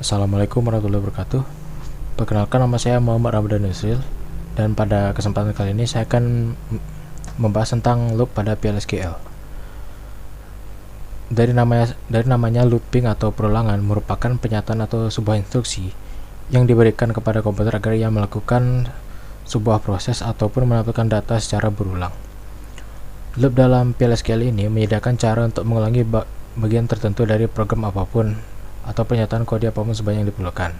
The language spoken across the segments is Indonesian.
Assalamualaikum warahmatullahi wabarakatuh. Perkenalkan, nama saya Muhammad Ramadan Nusril, dan pada kesempatan kali ini saya akan membahas tentang loop pada PLSQL. Dari namanya looping atau perulangan merupakan pernyataan atau sebuah instruksi yang diberikan kepada komputer agar ia melakukan sebuah proses ataupun menampilkan data secara berulang. Loop dalam PLSQL ini menyediakan cara untuk mengulangi bagian tertentu dari program apapun atau pernyataan kode apapun sebanyak yang diperlukan.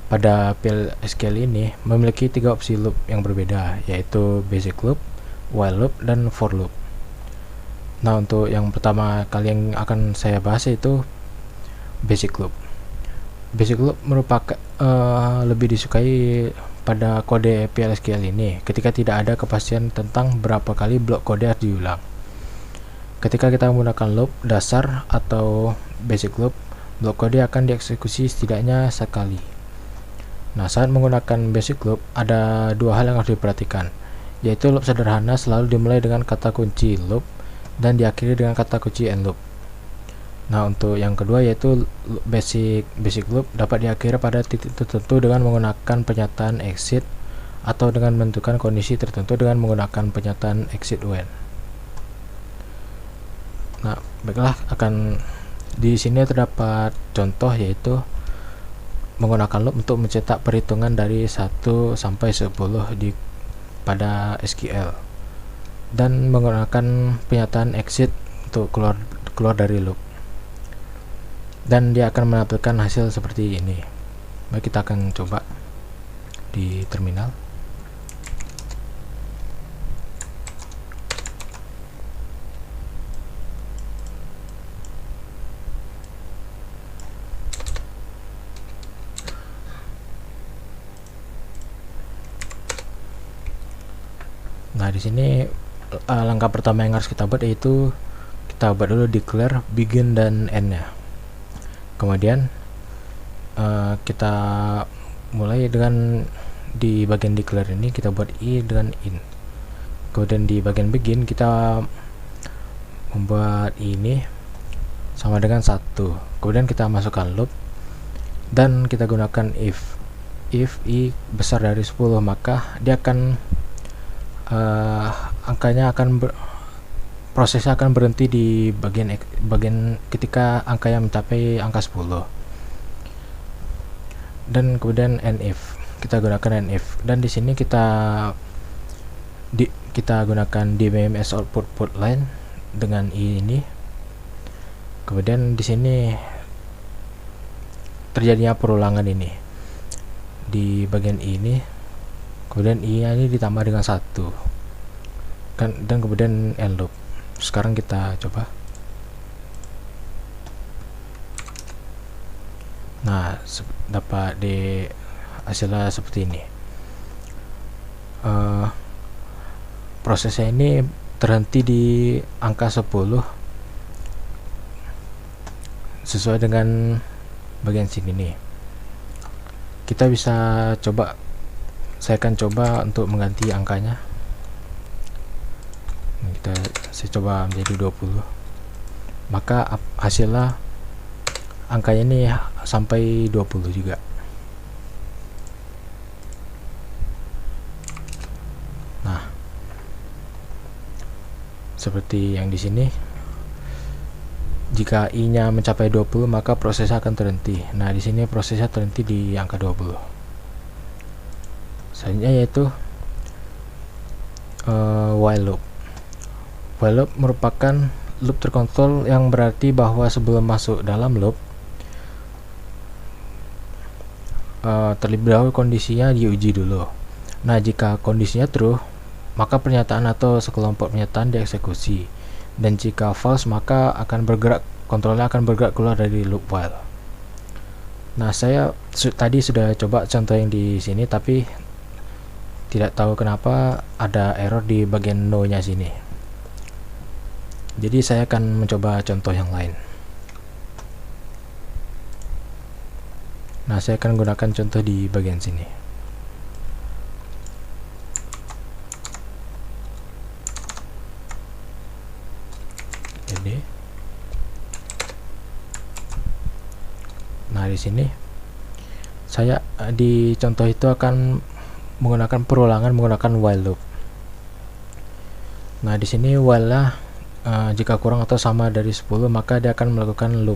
Pada PLSQL ini memiliki 3 opsi loop yang berbeda, yaitu basic loop, while loop, dan for loop. Nah, untuk yang pertama kali yang akan saya bahas yaitu basic loop. Basic loop merupakan lebih disukai pada kode PLSQL ini ketika tidak ada kepastian tentang berapa kali blok kode harus diulang. Ketika kita menggunakan loop dasar atau basic loop, blok kode akan dieksekusi setidaknya sekali. Nah, saat menggunakan basic loop ada dua hal yang harus diperhatikan, yaitu loop sederhana selalu dimulai dengan kata kunci loop dan diakhiri dengan kata kunci end loop. Nah, untuk yang kedua yaitu basic loop dapat diakhiri pada titik tertentu dengan menggunakan pernyataan exit atau dengan menentukan kondisi tertentu dengan menggunakan pernyataan exit when. Nah, baiklah, di sini terdapat contoh yaitu menggunakan loop untuk mencetak perhitungan dari 1 sampai 10 pada SQL dan menggunakan pernyataan exit untuk keluar dari loop. Dan dia akan menampilkan hasil seperti ini. Baik, kita akan coba di terminal. Nah, di sini langkah pertama yang harus kita buat yaitu kita buat dulu declare begin dan end-nya. Kemudian kita mulai dengan di bagian declare ini kita buat i dengan in. Kemudian di bagian begin kita membuat ini sama dengan 1. Kemudian kita masukkan loop dan kita gunakan if i besar dari 10, maka dia akan prosesnya akan berhenti di bagian ketika angkanya mencapai angka 10. Dan kemudian end if, kita gunakan end if, dan di sini kita gunakan DBMS output put line dengan i ini. Kemudian di sini terjadinya perulangan ini di bagian i ini, kemudian i ini ditambah dengan 1 dan kemudian end loop. Sekarang kita coba. Nah, dapat di hasilnya seperti ini. Prosesnya ini terhenti di angka 10 sesuai dengan bagian sini nih. Kita bisa coba, saya akan coba untuk mengganti angkanya. Saya coba menjadi 20, maka hasilnya angkanya ini sampai 20 juga. Nah, seperti yang di sini, jika i nya mencapai 20 maka prosesnya akan terhenti. Nah, di sini prosesnya terhenti di angka 20. Selanjutnya yaitu while loop. While loop merupakan loop terkontrol yang berarti bahwa sebelum masuk dalam loop terlebih dahulu kondisinya diuji dulu. Nah, jika kondisinya true maka pernyataan atau sekelompok pernyataan dieksekusi, dan jika false maka kontrolnya akan bergerak keluar dari loop while. Nah, saya tadi sudah coba contoh yang di sini, tapi tidak tahu kenapa ada error di bagian no nya sini. Jadi saya akan mencoba contoh yang lain. Nah, saya akan gunakan contoh di bagian sini. Jadi, nah di dari sini saya di contoh itu akan menggunakan perulangan menggunakan while loop. Nah, di sini while lah jika kurang atau sama dari 10 maka dia akan melakukan loop.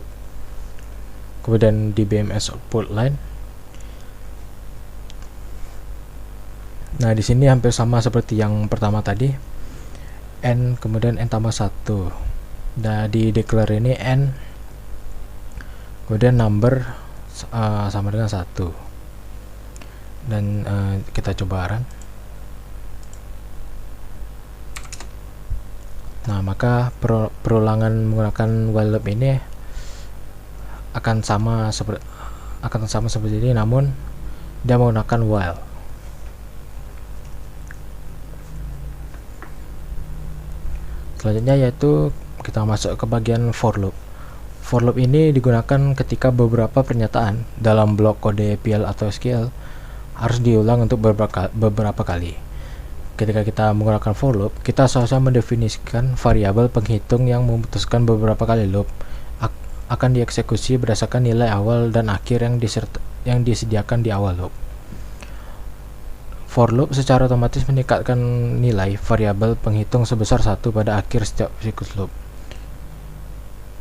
Kemudian di BMS output line, nah di sini hampir sama seperti yang pertama tadi, n kemudian n tambah 1. Nah, di declare ini n kemudian number sama dengan 1. Dan kita coba run. Nah, maka perulangan menggunakan while loop ini akan sama seperti ini, namun dia menggunakan while. Selanjutnya yaitu kita masuk ke bagian for loop. For loop ini digunakan ketika beberapa pernyataan dalam blok kode PL atau SQL harus diulang untuk beberapa kali. Ketika kita menggunakan for loop, kita seharusnya mendefinisikan variabel penghitung yang memutuskan beberapa kali loop akan dieksekusi berdasarkan nilai awal dan akhir yang disediakan di awal loop. For loop secara otomatis meningkatkan nilai variabel penghitung sebesar 1 pada akhir setiap siklus loop.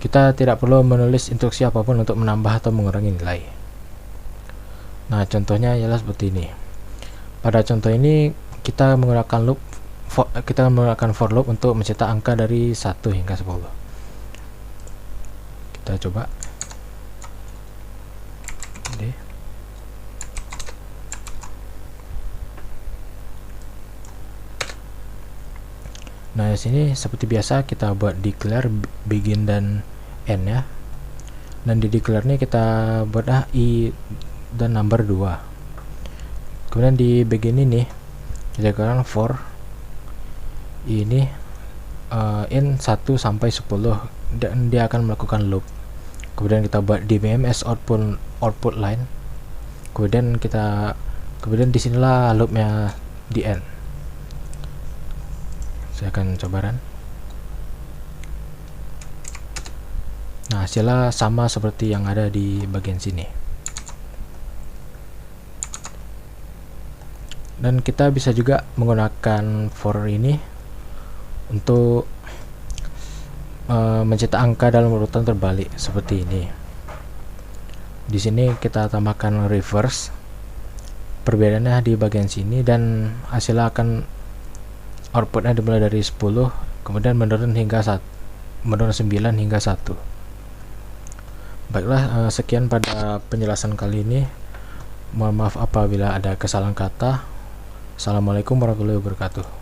Kita tidak perlu menulis instruksi apapun untuk menambah atau mengurangi nilai. Nah, contohnya ialah seperti ini. Pada contoh ini kita menggunakan for loop untuk mencetak angka dari 1 hingga 10. Kita coba. Nah, di sini seperti biasa kita buat declare begin dan end ya. Dan di declare ini kita buat i dan number 2. Kemudian di begin ini kita katakan for ini in 1 sampai 10 dan dia akan melakukan loop. Kemudian kita buat di BMS output line. Kemudian disinilah loopnya di end. Saya akan coba run. Nah, hasilnya sama seperti yang ada di bagian sini. Dan kita bisa juga menggunakan for ini untuk mencetak angka dalam urutan terbalik seperti ini. Di sini kita tambahkan reverse. Perbedaannya di bagian sini dan hasilnya akan outputnya dimulai dari 10 kemudian menurun 9 hingga 1. Baiklah, sekian pada penjelasan kali ini. Mohon maaf apabila ada kesalahan kata. Assalamualaikum warahmatullahi wabarakatuh.